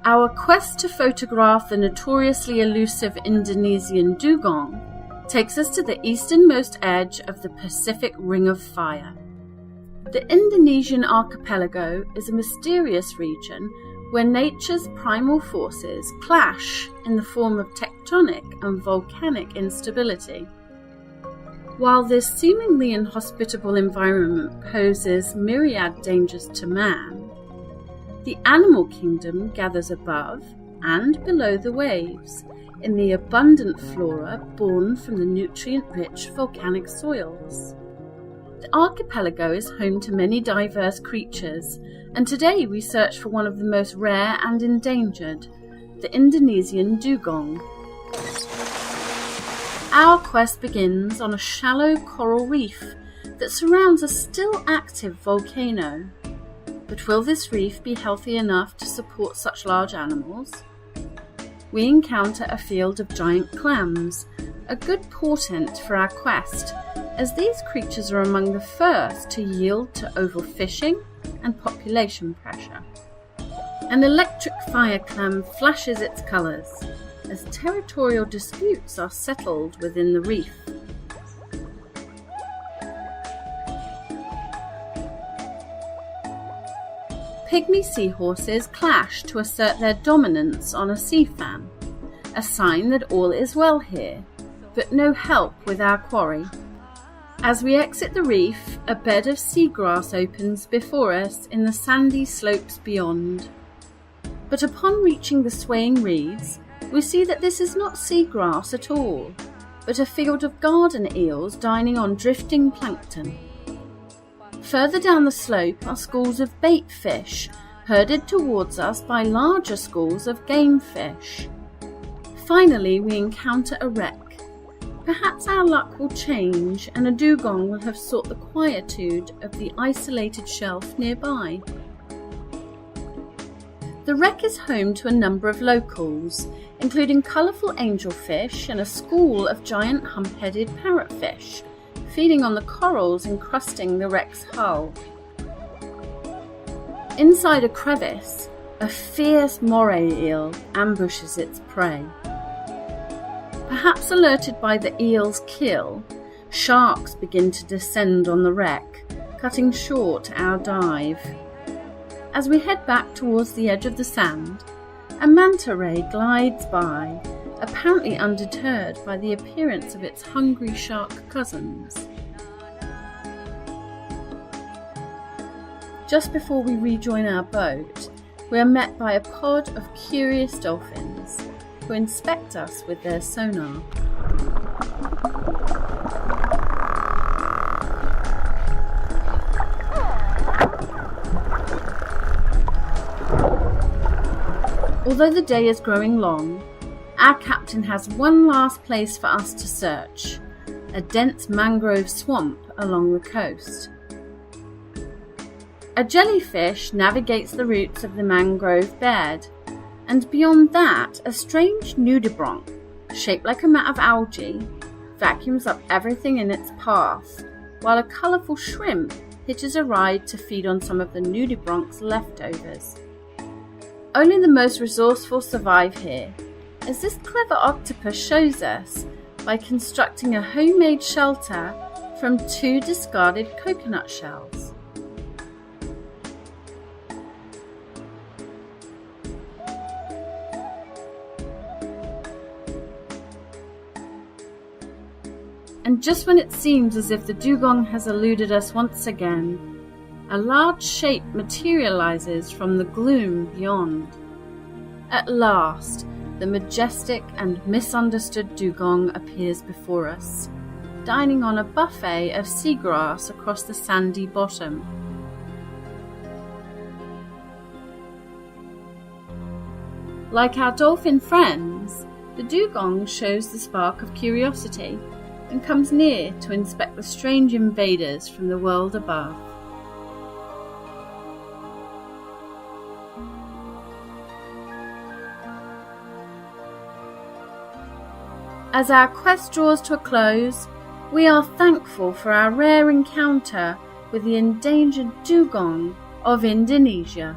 Our quest to photograph the notoriously elusive Indonesian Dugong takes us to the easternmost edge of the Pacific Ring of Fire. The Indonesian archipelago is a mysterious region where nature's primal forces clash in the form of tectonic and volcanic instability. While this seemingly inhospitable environment poses myriad dangers to man, the animal kingdom gathers above and below the waves in the abundant flora born from the nutrient-rich volcanic soils. The archipelago is home to many diverse creatures, and today we search for one of the most rare and endangered, the Indonesian Dugong. Our quest begins on a shallow coral reef that surrounds a still active volcano. But will this reef be healthy enough to support such large animals? We encounter a field of giant clams, a good portent for our quest, as these creatures are among the first to yield to overfishing and population pressure. An electric fire clam flashes its colours as territorial disputes are settled within the reef. Pygmy seahorses clash to assert their dominance on a sea fan, a sign that all is well here, but no help with our quarry. As we exit the reef, a bed of seagrass opens before us in the sandy slopes beyond. But upon reaching the swaying reeds, we see that this is not seagrass at all, but a field of garden eels dining on drifting plankton. Further down the slope are schools of bait fish, herded towards us by larger schools of game fish. Finally, we encounter a wreck. Perhaps our luck will change and a dugong will have sought the quietude of the isolated shelf nearby. The wreck is home to a number of locals, including colourful angelfish and a school of giant hump-headed parrotfish, feeding on the corals encrusting the wreck's hull. Inside a crevice, a fierce moray eel ambushes its prey. Perhaps alerted by the eel's kill, sharks begin to descend on the wreck, cutting short our dive. As we head back towards the edge of the sand, a manta ray glides by, apparently undeterred by the appearance of its hungry shark cousins. Just before we rejoin our boat, we are met by a pod of curious dolphins who inspect us with their sonar. Although the day is growing long, our captain has one last place for us to search, a dense mangrove swamp along the coast. A jellyfish navigates the roots of the mangrove bed, and beyond that, a strange nudibranch, shaped like a mat of algae, vacuums up everything in its path, while a colourful shrimp hitches a ride to feed on some of the nudibranch's leftovers. Only the most resourceful survive here, as this clever octopus shows us by constructing a homemade shelter from 2 discarded coconut shells. And just when it seems as if the dugong has eluded us once again, a large shape materializes from the gloom beyond. At last, the majestic and misunderstood dugong appears before us, dining on a buffet of seagrass across the sandy bottom. Like our dolphin friends, the dugong shows the spark of curiosity and comes near to inspect the strange invaders from the world above. As our quest draws to a close, we are thankful for our rare encounter with the endangered dugong of Indonesia.